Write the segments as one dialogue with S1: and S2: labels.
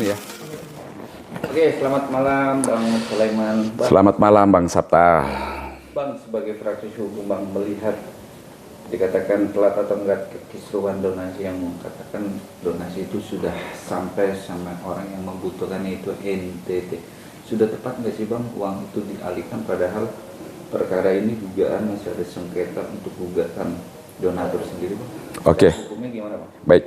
S1: ya.
S2: Oke, selamat malam Bang Sulaiman.
S1: Selamat malam Bang Sabta.
S2: Bang, sebagai praktisi hukum, Bang melihat dikatakan telat atau enggak kekisruhan donasi yang mengatakan donasi itu sudah sampai sama orang yang membutuhkannya itu NTT. Sudah tepat nggak sih Bang uang itu dialihkan, padahal perkara ini dugaan masih ada sengketa untuk gugatan donatur sendiri Bang?
S1: Oke.
S2: Hukumnya gimana Bang?
S1: Baik.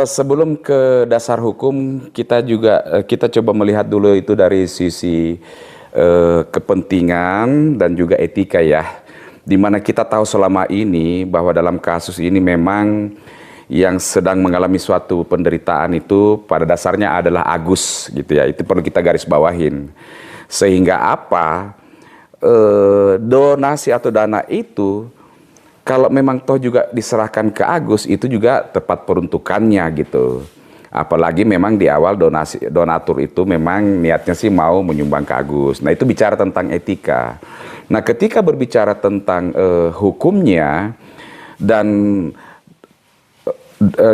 S1: Sebelum ke dasar hukum, kita coba melihat dulu itu dari sisi kepentingan dan juga etika ya. Dimana kita tahu selama ini bahwa dalam kasus ini memang yang sedang mengalami suatu penderitaan itu pada dasarnya adalah Agus gitu ya. Itu perlu kita garis bawahin. Sehingga apa? Donasi atau dana itu kalau memang toh juga diserahkan ke Agus, itu juga tepat peruntukannya gitu. Apalagi memang di awal donatur itu memang niatnya sih mau menyumbang ke Agus. Nah itu bicara tentang etika. Nah ketika berbicara tentang hukumnya dan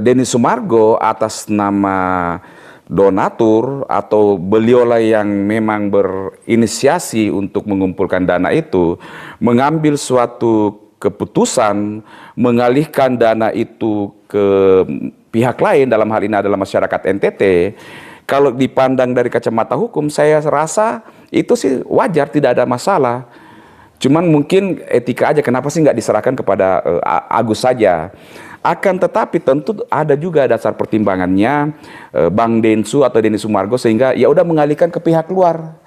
S1: Denny Sumargo atas nama donatur atau beliaulah yang memang berinisiasi untuk mengumpulkan dana itu, mengambil suatu keputusan mengalihkan dana itu ke pihak lain, dalam hal ini adalah masyarakat NTT. Kalau dipandang dari kacamata hukum, saya rasa itu sih wajar, tidak ada masalah. Cuman mungkin etika aja, kenapa sih nggak diserahkan kepada Agus saja. Akan tetapi tentu ada juga dasar pertimbangannya Bang Densu atau Denny Sumargo, sehingga ya udah mengalihkan ke pihak luar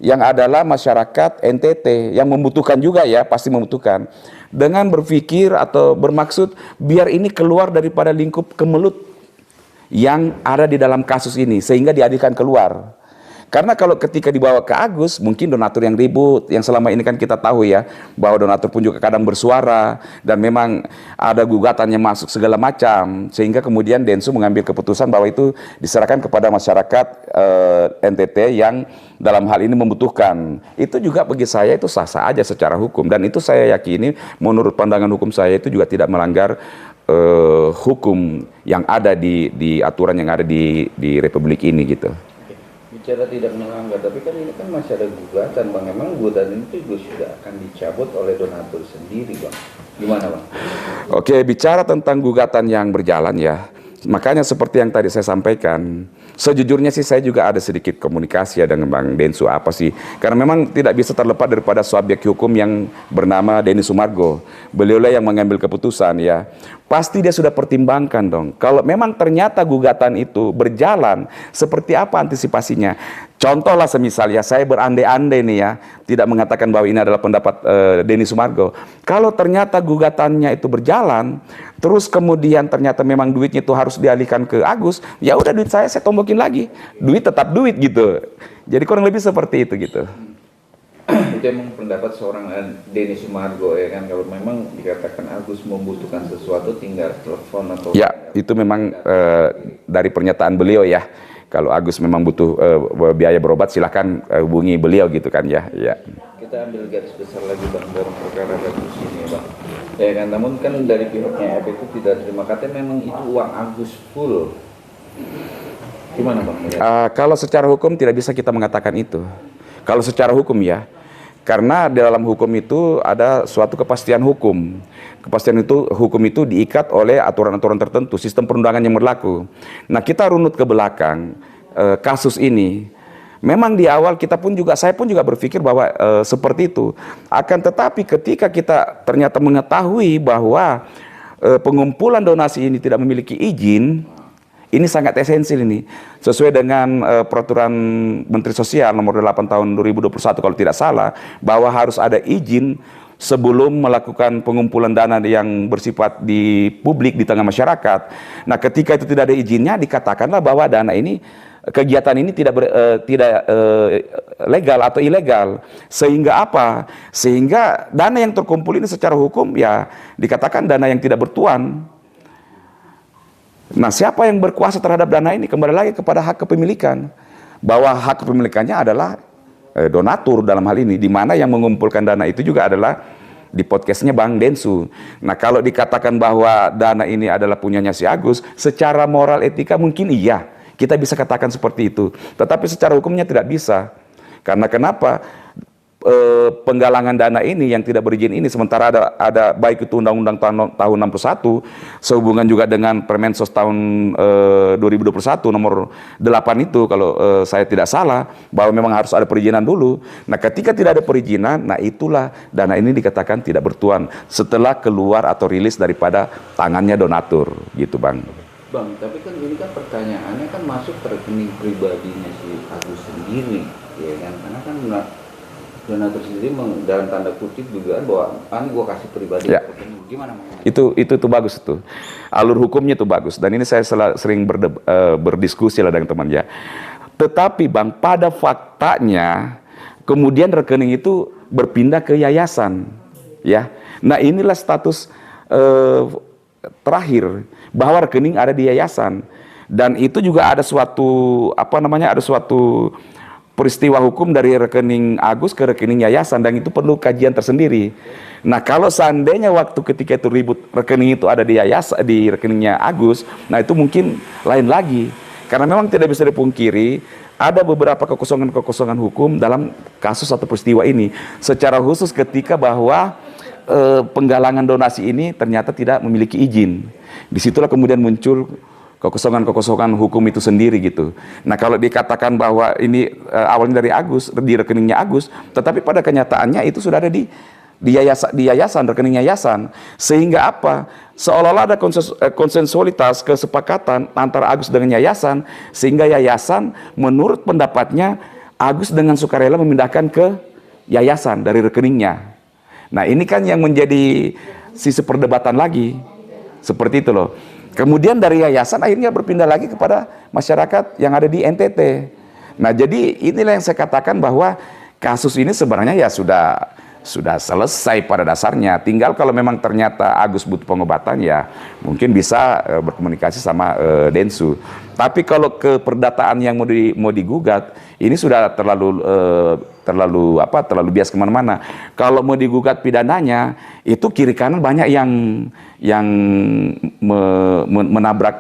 S1: yang adalah masyarakat NTT yang membutuhkan juga ya, pasti membutuhkan, dengan berpikir atau bermaksud biar ini keluar daripada lingkup kemelut yang ada di dalam kasus ini sehingga dialihkan keluar. Karena kalau ketika dibawa ke Agus, mungkin donatur yang ribut, yang selama ini kan kita tahu ya, bahwa donatur pun juga kadang bersuara, dan memang ada gugatannya masuk segala macam, sehingga kemudian Densu mengambil keputusan bahwa itu diserahkan kepada masyarakat NTT yang dalam hal ini membutuhkan. Itu juga bagi saya itu sah-sah aja secara hukum, dan itu saya yakini menurut pandangan hukum saya itu juga tidak melanggar hukum yang ada di aturan yang ada di Republik ini gitu.
S2: Bicara tidak melanggar, tapi kan ini kan masih ada gugatan Bang. Memang gugatan itu juga sudah akan dicabut oleh donatur sendiri Bang. Gimana Bang?
S1: Oke, bicara tentang gugatan yang berjalan ya, makanya seperti yang tadi saya sampaikan, sejujurnya sih saya juga ada sedikit komunikasi ya dengan Bang Densu apa sih, karena memang tidak bisa terlepas daripada subjek hukum yang bernama Denny Sumargo. Beliaulah yang mengambil keputusan ya. Pasti dia sudah pertimbangkan dong. Kalau memang ternyata gugatan itu berjalan, seperti apa antisipasinya? Contohlah semisal ya, saya berandai-andai nih ya, tidak mengatakan bahwa ini adalah pendapat Denny Sumargo. Kalau ternyata gugatannya itu berjalan, terus kemudian ternyata memang duitnya itu harus dialihkan ke Agus, ya udah duit saya tombokin lagi. Duit tetap duit gitu. Jadi kurang lebih seperti itu gitu.
S2: Itu emang pendapat seorang Denny Sumargo ya kan, kalau memang dikatakan Agus membutuhkan sesuatu tinggal telepon atau
S1: ya itu memang dari pernyataan beliau ya, kalau Agus memang butuh biaya berobat silahkan hubungi beliau gitu kan ya.
S2: Kita ambil garis besar lagi Bang dalam perkara kasus ini Bang ya kan, namun kan dari pihaknya EP itu tidak terima, katanya memang itu uang Agus full. Gimana Bang?
S1: Kalau secara hukum tidak bisa kita mengatakan itu. Kalau secara hukum ya, karena di dalam hukum itu ada suatu kepastian hukum. Kepastian hukum itu diikat oleh aturan-aturan tertentu, sistem perundangan yang berlaku. Nah kita runut ke belakang kasus ini. Memang di awal saya pun juga berpikir bahwa seperti itu. Akan tetapi ketika kita ternyata mengetahui bahwa pengumpulan donasi ini tidak memiliki izin, ini sangat esensial ini. Sesuai dengan peraturan Menteri Sosial nomor 8 tahun 2021 kalau tidak salah, bahwa harus ada izin sebelum melakukan pengumpulan dana yang bersifat di publik di tengah masyarakat. Nah, ketika itu tidak ada izinnya, dikatakanlah bahwa dana ini, kegiatan ini tidak legal atau ilegal. Sehingga apa? Sehingga dana yang terkumpul ini secara hukum ya dikatakan dana yang tidak bertuan. Nah, siapa yang berkuasa terhadap dana ini? Kembali lagi kepada hak kepemilikan. Bahwa hak kepemilikannya adalah donatur dalam hal ini, di mana yang mengumpulkan dana itu juga adalah di podcastnya Bang Densu. Nah, kalau dikatakan bahwa dana ini adalah punyanya si Agus, secara moral etika mungkin iya. kita bisa katakan seperti itu. Tetapi secara hukumnya tidak bisa. Karena kenapa? Penggalangan dana ini yang tidak berizin ini, sementara ada baik itu Undang-Undang tahun 61 sehubungan juga dengan Permensos tahun 2021 nomor 8 itu kalau saya tidak salah, bahwa memang harus ada perizinan dulu. Nah, ketika tidak ada perizinan, nah itulah dana ini dikatakan tidak bertuan setelah keluar atau rilis daripada tangannya donatur gitu, Bang.
S2: Bang, tapi kan ini kan pertanyaannya kan masuk ke rekening pribadinya si Agus sendiri, ya kan? Karena kan donatur sendiri dalam tanda kutip dugaan bahwa gua kasih pribadi,
S1: ya.
S2: Gimana?
S1: Itu bagus itu. Alur hukumnya itu bagus, dan ini saya sering berdiskusi lah dengan teman ya. Tetapi Bang, pada faktanya kemudian rekening itu berpindah ke yayasan, ya. Nah, inilah status terakhir bahwa rekening ada di yayasan, dan itu juga ada suatu peristiwa hukum dari rekening Agus ke rekening yayasan, dan itu perlu kajian tersendiri. Nah, kalau seandainya waktu ketika itu ribut rekening itu ada di yayasan, di rekeningnya Agus, nah itu mungkin lain lagi. Karena memang tidak bisa dipungkiri ada beberapa kekosongan-kekosongan hukum dalam kasus atau peristiwa ini. Secara khusus ketika bahwa penggalangan donasi ini ternyata tidak memiliki izin. Disitulah kemudian muncul kekosongan-kekosongan hukum itu sendiri gitu. Nah, kalau dikatakan bahwa ini awalnya dari Agus, di rekeningnya Agus, tetapi pada kenyataannya itu sudah ada di yayasan, rekening yayasan. Sehingga apa? Seolah-olah ada konsensualitas, kesepakatan antara Agus dengan yayasan, sehingga yayasan menurut pendapatnya Agus dengan sukarela memindahkan ke yayasan dari rekeningnya. Nah, ini kan yang menjadi sisi perdebatan lagi. Seperti itu loh. Kemudian dari yayasan akhirnya berpindah lagi kepada masyarakat yang ada di NTT. Nah, jadi inilah yang saya katakan bahwa kasus ini sebenarnya ya sudah selesai pada dasarnya. Tinggal kalau memang ternyata Agus butuh pengobatan, ya mungkin bisa berkomunikasi sama Densu. Tapi kalau keperdataan yang mau digugat ini sudah terlalu bias kemana-mana. Kalau mau digugat pidananya itu kiri kanan banyak yang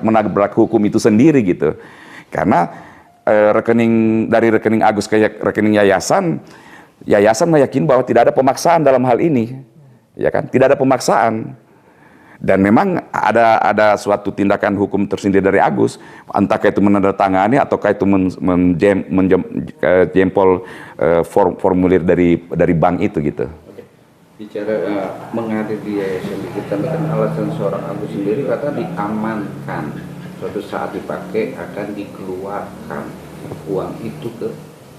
S1: menabrak hukum itu sendiri gitu. Karena dari rekening Agus ke rekening yayasan meyakini bahwa tidak ada pemaksaan dalam hal ini, ya kan? Tidak ada pemaksaan, dan memang ada suatu tindakan hukum tersendiri dari Agus, entah itu menandatangani ataukah itu menjempol formulir dari bank itu gitu.
S2: Bicara mengalir di yayasan kita, kan alasan seorang Agus sendiri kata diamankan, suatu saat dipakai akan dikeluarkan uang itu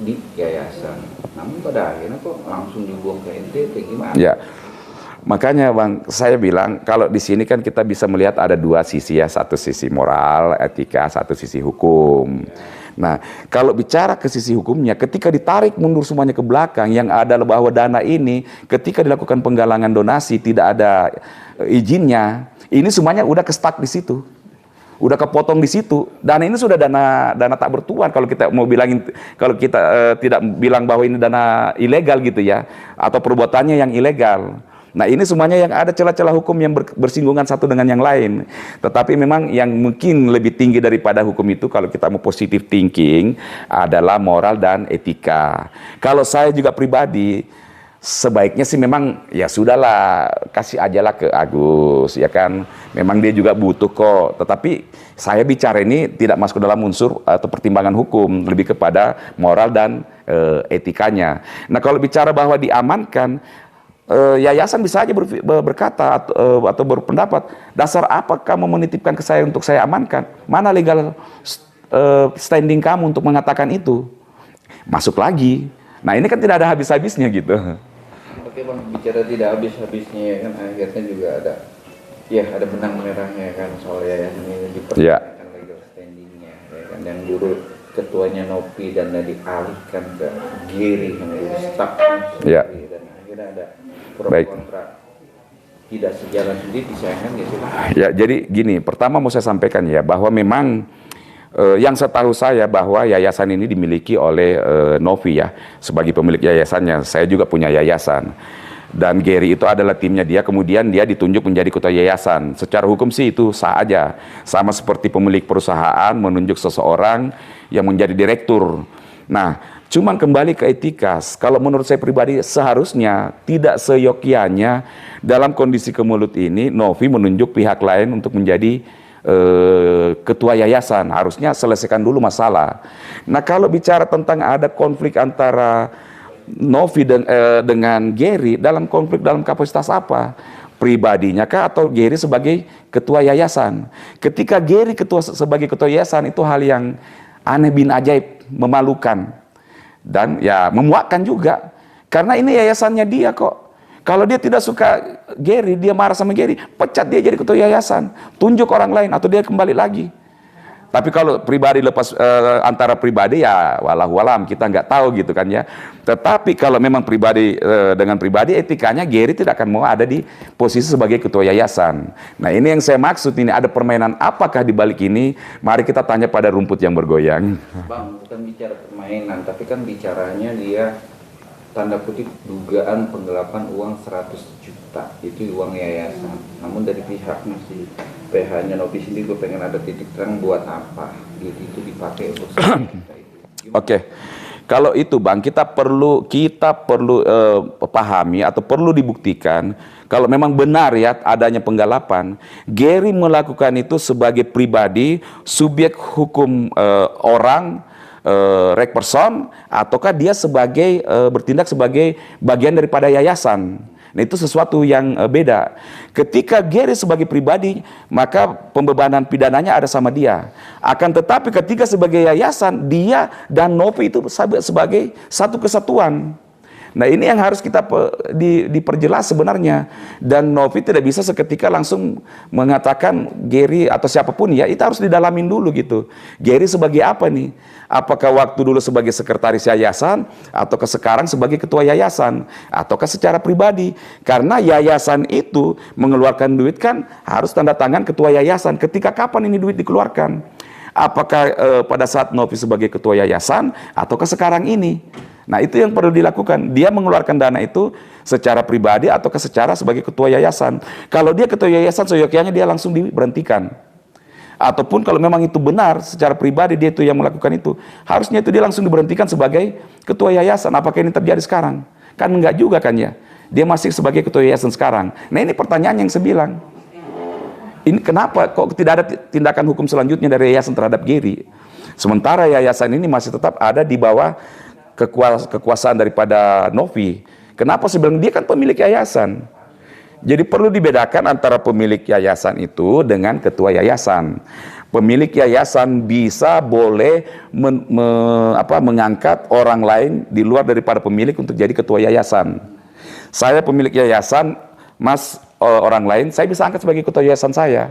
S2: di yayasan. Namun pada akhirnya kok langsung dibuang ke NTT, gimana?
S1: Ya, makanya Bang, saya bilang kalau di sini kan kita bisa melihat ada dua sisi ya, satu sisi moral, etika, satu sisi hukum. Nah, kalau bicara ke sisi hukumnya, ketika ditarik mundur semuanya ke belakang, yang ada bahwa dana ini ketika dilakukan penggalangan donasi tidak ada izinnya, ini semuanya udah ke-stuck di situ. Udah kepotong di situ. Dana ini sudah dana tak bertuan kalau kita mau bilangin, kalau kita tidak bilang bahwa ini dana ilegal gitu ya, atau perbuatannya yang ilegal. Nah, ini semuanya yang ada celah-celah hukum yang bersinggungan satu dengan yang lain. Tetapi memang yang mungkin lebih tinggi daripada hukum itu, kalau kita mau positive thinking, adalah moral dan etika. Kalau saya juga pribadi, sebaiknya sih memang ya sudahlah, kasih ajalah ke Agus, ya kan. Memang dia juga butuh kok. Tetapi saya bicara ini tidak masuk dalam unsur atau pertimbangan hukum, lebih kepada moral dan etikanya. Nah, kalau bicara bahwa diamankan, yayasan bisa aja berkata atau berpendapat, dasar apa kamu menitipkan ke saya untuk saya amankan? Mana legal standing kamu untuk mengatakan itu? Masuk lagi. Nah, ini kan tidak ada habis-habisnya gitu.
S2: Oke Bang, bicara tidak habis-habisnya kan akhirnya juga ada benang merahnya kan soal yayasan ini dipertanyakan legal standingnya, ya kan, yang dulu ketuanya Nopi dan dialihkan ke Giri yang dulu staff dan akhirnya ada pro kontra tidak sejalan sendiri, disayangkan gitu.
S1: Ya, jadi gini, pertama mau saya sampaikan ya bahwa memang yang setahu saya bahwa yayasan ini dimiliki oleh Novi ya, sebagai pemilik yayasannya. Saya juga punya yayasan. Dan Gary itu adalah timnya dia, kemudian dia ditunjuk menjadi ketua yayasan. Secara hukum sih itu sah aja. Sama seperti pemilik perusahaan menunjuk seseorang yang menjadi direktur. Nah, cuman kembali ke etika, kalau menurut saya pribadi seharusnya tidak seyogyanya dalam kondisi kemelut ini Novi menunjuk pihak lain untuk menjadi ketua yayasan. Harusnya selesaikan dulu masalah. Nah, kalau bicara tentang ada konflik antara Novi dengan Gary, dalam konflik dalam kapasitas apa? Pribadinya kah atau Gary sebagai ketua yayasan? Ketika Gary sebagai ketua yayasan itu hal yang aneh bin ajaib, memalukan dan ya memuakkan juga. Karena ini yayasannya dia kok. Kalau dia tidak suka Gary, dia marah sama Gary, pecat dia jadi ketua yayasan, tunjuk orang lain atau dia kembali lagi. Tapi kalau pribadi lepas antara pribadi ya wallahualam, kita nggak tahu gitu kan ya. Tetapi kalau memang pribadi dengan pribadi, etikanya Gary tidak akan mau ada di posisi sebagai ketua yayasan. Nah, ini yang saya maksud, ini ada permainan apakah di balik ini? Mari kita tanya pada rumput yang bergoyang.
S2: Bang, bukan bicara permainan, tapi kan bicaranya dia tanda kutip dugaan penggelapan uang 100 juta itu uang yayasan. Namun dari pihak masih PH-nya Novi sendiri, gue pengen ada titik terang buat apa duit itu dipakai untuk
S1: Oke. Kalau itu Bang, kita perlu pahami atau perlu dibuktikan kalau memang benar ya adanya penggelapan. Gary melakukan itu sebagai pribadi, subjek hukum orang, rek person, ataukah dia sebagai bertindak sebagai bagian daripada yayasan. Nah, itu sesuatu yang beda. Ketika Gary sebagai pribadi, maka pembebanan pidananya ada sama dia. Akan tetapi ketika sebagai yayasan, dia dan Novi itu sebagai satu kesatuan. Nah, ini yang harus kita diperjelas sebenarnya. Dan Novi tidak bisa seketika langsung mengatakan Gary atau siapapun ya, itu harus didalamin dulu gitu. Gary sebagai apa nih? Apakah waktu dulu sebagai sekretaris yayasan, ataukah sekarang sebagai ketua yayasan, ataukah secara pribadi? Karena yayasan itu mengeluarkan duit kan harus tanda tangan ketua yayasan. Ketika kapan ini duit dikeluarkan? Apakah pada saat Novi sebagai ketua yayasan, ataukah sekarang ini? Nah, itu yang perlu dilakukan. Dia mengeluarkan dana itu secara pribadi ataukah secara sebagai ketua yayasan. Kalau dia ketua yayasan, seyogyanya dia langsung diberhentikan. Ataupun kalau memang itu benar secara pribadi dia itu yang melakukan itu, harusnya itu dia langsung diberhentikan sebagai ketua yayasan. Apakah ini terjadi sekarang? Kan enggak juga kan ya. Dia masih sebagai ketua yayasan sekarang. Nah, ini pertanyaan yang saya bilang. Ini kenapa kok tidak ada tindakan hukum selanjutnya dari yayasan terhadap Gary? Sementara yayasan ini masih tetap ada di bawah kekuasaan daripada Novi. Kenapa saya bilang dia kan pemilik yayasan? Jadi perlu dibedakan antara pemilik yayasan itu dengan ketua yayasan. Pemilik yayasan boleh mengangkat orang lain di luar daripada pemilik untuk jadi ketua yayasan. Saya pemilik yayasan, Mas orang lain, saya bisa angkat sebagai ketua yayasan saya.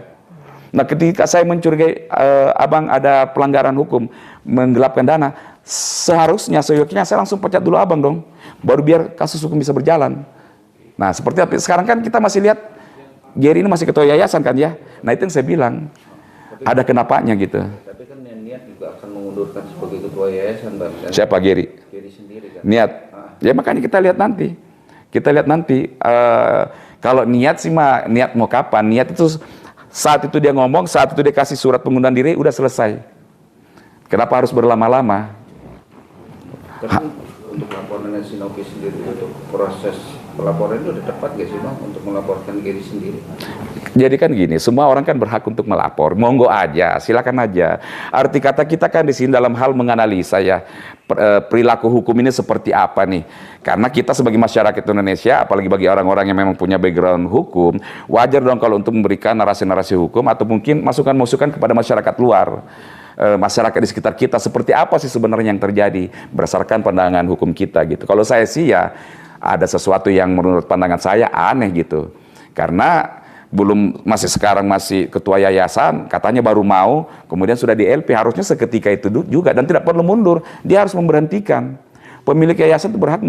S1: Nah, ketika saya mencurigai abang ada pelanggaran hukum, menggelapkan dana, seharusnya seyogyanya saya langsung pecat dulu abang dong, baru biar kasus hukum bisa berjalan. Nah, seperti apa? Sekarang kan kita masih lihat Gary ini masih ketua yayasan kan ya. Nah, itu yang saya bilang. Ada kenapanya gitu.
S2: Tapi kan niat juga akan mengundurkan sebagai ketua yayasan, Bang.
S1: Siapa Gary?
S2: Gary sendiri kan.
S1: Niat. Ya makanya kita lihat nanti. Kita lihat nanti. Kalau niat sih mah niat mau kapan? Niat itu saat itu dia ngomong, saat itu dia kasih surat pengunduran diri, udah selesai. Kenapa harus berlama-lama?
S2: Tapi untuk laporan si Novi sendiri, untuk proses pelaporan itu udah tepat gak sih Bang untuk melaporkan Gary sendiri?
S1: Jadi kan gini, semua orang kan berhak untuk melapor, monggo aja, silakan aja. Arti kata kita kan di sini dalam hal menganalisa ya perilaku hukum ini seperti apa nih. Karena kita sebagai masyarakat Indonesia, apalagi bagi orang-orang yang memang punya background hukum, wajar dong kalau untuk memberikan narasi-narasi hukum atau mungkin masukan-masukan kepada masyarakat luar. Masyarakat di sekitar kita seperti apa sih sebenarnya yang terjadi berdasarkan pandangan hukum kita gitu. Kalau saya sih ya ada sesuatu yang menurut pandangan saya aneh gitu. Karena masih sekarang masih ketua yayasan, katanya baru mau, kemudian sudah di LP, harusnya seketika itu juga dan tidak perlu mundur, dia harus memberhentikan. Pemilik yayasan itu berhak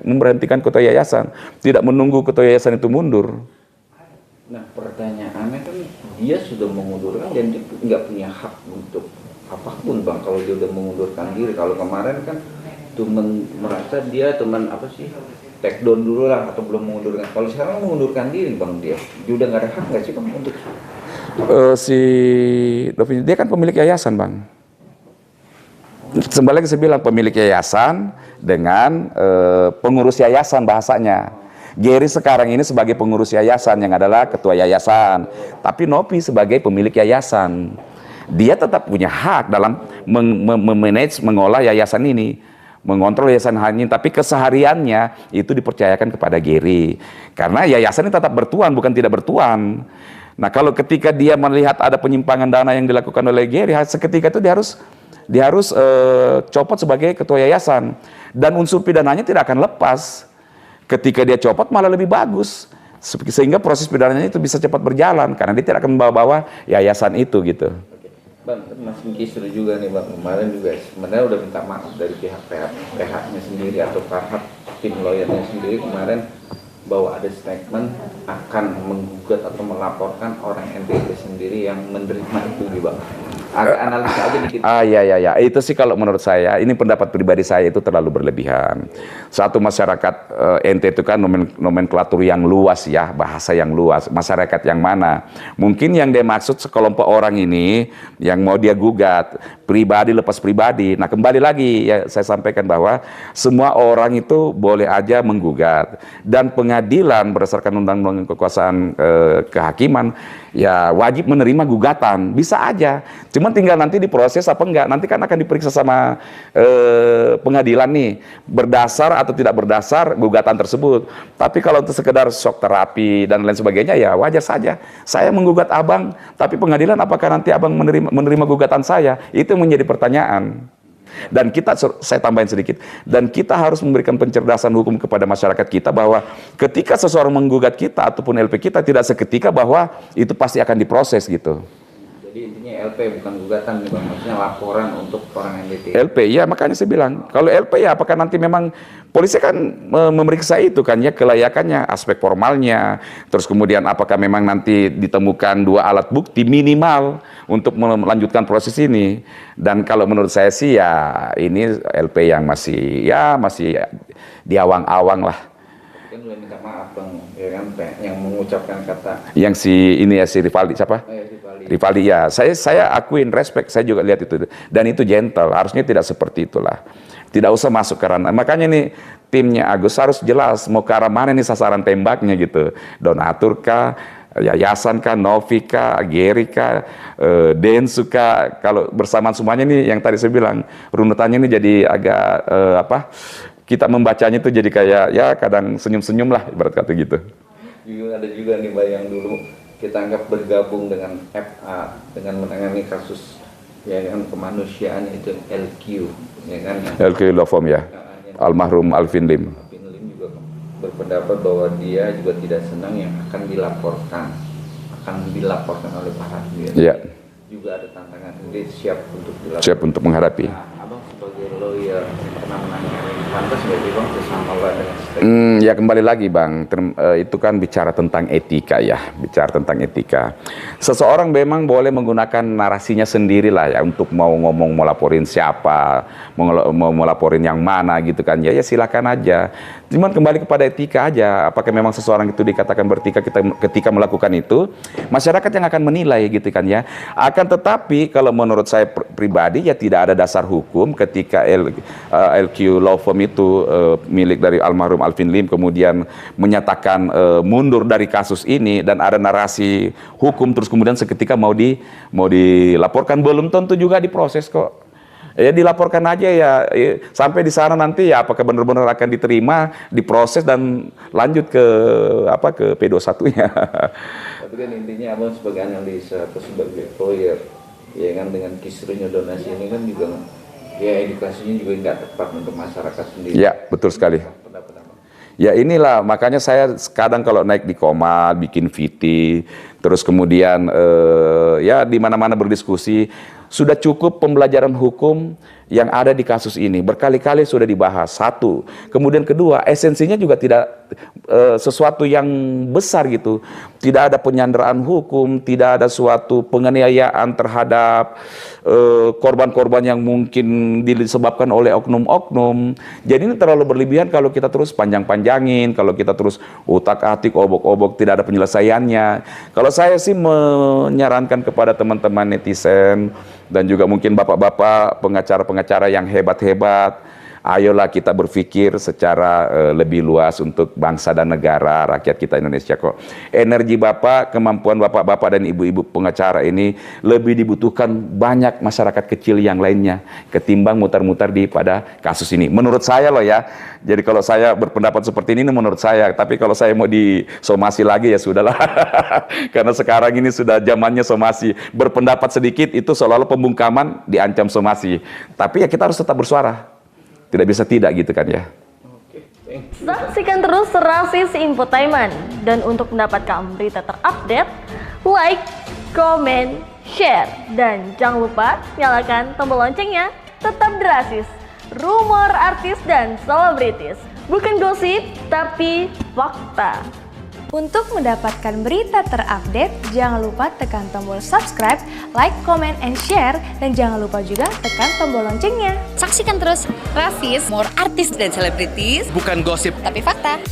S1: memberhentikan ketua yayasan, tidak menunggu ketua yayasan itu mundur.
S2: Nah, pertanyaannya kan dia sudah mengundurkan dan dia nggak punya hak untuk apapun Bang kalau dia udah mengundurkan diri. Kalau kemarin kan merasa dia teman apa sih take down dulu lah atau belum mengundurkan. Kalau sekarang mengundurkan diri bang, dia udah nggak ada hak nggak sih bang untuk
S1: Si Dovi dia kan pemilik yayasan bang. Kembali saya bilang pemilik yayasan dengan pengurus yayasan bahasanya. Gary sekarang ini sebagai pengurus yayasan yang adalah ketua yayasan, tapi Novi sebagai pemilik yayasan. Dia tetap punya hak dalam memanage, mengolah yayasan ini, mengontrol yayasan ini, tapi kesehariannya itu dipercayakan kepada Gary. Karena yayasan ini tetap bertuan, bukan tidak bertuan. Nah, kalau ketika dia melihat ada penyimpangan dana yang dilakukan oleh Gary, seketika itu dia harus copot sebagai ketua yayasan, dan unsur pidananya tidak akan lepas. Ketika dia copot malah lebih bagus, sehingga proses pidananya itu bisa cepat berjalan karena dia tidak akan membawa yayasan itu gitu.
S2: Bang, Mas Kisru juga nih bang, kemarin juga sebenarnya udah minta maaf dari pihak PH-nya sendiri atau Farhad tim lawyernya sendiri kemarin bahwa ada statement akan menggugat atau melaporkan orang NTT sendiri yang menerima itu nih bang. Agak analisa aja dikit.
S1: Ya. Itu sih kalau menurut saya, ini pendapat pribadi saya itu terlalu berlebihan. Satu masyarakat NTT itu kan nomenklatur yang luas ya, bahasa yang luas. Masyarakat yang mana? Mungkin yang dia maksud sekelompok orang ini yang mau dia gugat, pribadi lepas pribadi. Nah kembali lagi ya saya sampaikan bahwa semua orang itu boleh aja menggugat. Dan pengadilan berdasarkan undang-undang kekuasaan kehakiman ya wajib menerima gugatan, bisa aja. Cuman tinggal nanti diproses apa enggak, nanti kan akan diperiksa sama pengadilan nih, berdasar atau tidak berdasar gugatan tersebut. Tapi kalau untuk sekedar shock terapi dan lain sebagainya ya wajar saja. Saya menggugat abang, tapi pengadilan apakah nanti abang menerima gugatan saya? Itu menjadi pertanyaan. Dan kita, saya tambahin sedikit, dan kita harus memberikan pencerdasan hukum kepada masyarakat kita bahwa ketika seseorang menggugat kita ataupun LP kita tidak seketika bahwa itu pasti akan diproses gitu.
S2: Jadi intinya LP bukan gugatan nih bang, maksudnya laporan untuk orang NTT.
S1: LP ya, makanya saya bilang kalau LP ya apakah nanti memang polisi kan memeriksa itu kan ya, kelayakannya, aspek formalnya, terus kemudian apakah memang nanti ditemukan 2 alat bukti minimal untuk melanjutkan proses ini. Dan kalau menurut saya sih ya ini LP yang masih di awang-awang lah.
S2: Kan udah minta maaf bang, ya kan, yang mengucapkan kata
S1: Yang si ini ya si Rivaldi siapa? Rivaldi ya, saya akuin, respect, saya juga lihat itu, dan itu gentle, harusnya tidak seperti itulah, tidak usah masuk ke ranah. Makanya nih timnya Agus harus jelas mau ke arah mana nih sasaran tembaknya gitu, donatur kah, yayasan kah, Novi kah, Gary kah, Densu kah. Kalau bersamaan semuanya nih yang tadi saya bilang runutannya ini jadi agak kita membacanya itu jadi kayak ya kadang senyum-senyum lah ibarat kata gitu.
S2: Ada juga nih Mbak yang dulu kita anggap bergabung dengan FA dengan menangani kasus ya kan kemanusiaan itu LQ ya kan.
S1: LQ Law Firm ya. Almarhum Alvin Lim.
S2: Alvin Lim juga berpendapat bahwa dia juga tidak senang yang akan dilaporkan oleh para hakim.
S1: Ya.
S2: Juga ada tantangan, dia siap untuk dilaporkan.
S1: Siap untuk menghadapi.
S2: Nah, abang sebagai lawyer pernah menangani pantas nggak sih bang bersama dengan
S1: Ya kembali lagi bang, itu kan bicara tentang etika ya, bicara tentang etika. Seseorang memang boleh menggunakan narasinya sendiri lah ya untuk mau ngomong, mau laporin siapa, mau laporin yang mana gitu kan, ya silakan aja. Cuman kembali kepada etika aja, apakah memang seseorang itu dikatakan beretika ketika melakukan itu, masyarakat yang akan menilai gitu kan ya. Akan tetapi kalau menurut saya pribadi ya tidak ada dasar hukum ketika LQ Law Firm itu milik dari almarhum Alvin Lim kemudian menyatakan mundur dari kasus ini dan ada narasi hukum terus kemudian seketika mau dilaporkan, belum tentu juga diproses kok. Ya dilaporkan aja ya, sampai di sana nanti ya apakah benar-benar akan diterima, diproses dan lanjut ke P21-nya.
S2: Tapi kan intinya abang sebagai analis atau sebagai lawyer ya kan dengan kisruhnya donasi ini kan juga ya edukasinya juga nggak tepat untuk masyarakat sendiri.
S1: Ya betul sekali. Ya inilah makanya saya kadang kalau naik di Komal bikin VT terus kemudian ya di mana-mana berdiskusi sudah cukup pembelajaran hukum yang ada di kasus ini. Berkali-kali sudah dibahas. Satu. Kemudian kedua, esensinya juga tidak sesuatu yang besar gitu. Tidak ada penyanderaan hukum, tidak ada suatu penganiayaan terhadap korban-korban yang mungkin disebabkan oleh oknum-oknum. Jadi ini terlalu berlebihan kalau kita terus panjang-panjangin, kalau kita terus utak-atik, obok-obok, tidak ada penyelesaiannya. Kalau saya sih menyarankan kepada teman-teman netizen dan juga mungkin bapak-bapak pengacara-pengacara yang hebat-hebat, ayolah kita berpikir secara lebih luas untuk bangsa dan negara, rakyat kita Indonesia kok. Energi Bapak, kemampuan bapak-bapak dan ibu-ibu pengacara ini lebih dibutuhkan banyak masyarakat kecil yang lainnya ketimbang mutar-mutar di pada kasus ini. Menurut saya loh ya. Jadi kalau saya berpendapat seperti ini menurut saya, tapi kalau saya mau disomasi lagi ya sudahlah. Karena sekarang ini sudah zamannya somasi. Berpendapat sedikit itu seolah-olah pembungkaman diancam somasi. Tapi ya kita harus tetap bersuara. Tidak bisa tidak gitu kan ya.
S3: Saksikan terus Rasis Infotainment. Dan untuk mendapatkan berita terupdate, like, comment, share. Dan jangan lupa nyalakan tombol loncengnya. Tetap Rasis, rumor artis dan selebritis. Bukan gosip, tapi fakta.
S4: Untuk mendapatkan berita terupdate, jangan lupa tekan tombol subscribe, like, comment, and share, dan jangan lupa juga tekan tombol loncengnya.
S5: Saksikan terus Rasis, more artis dan selebritis.
S6: Bukan gosip,
S5: Tapi fakta.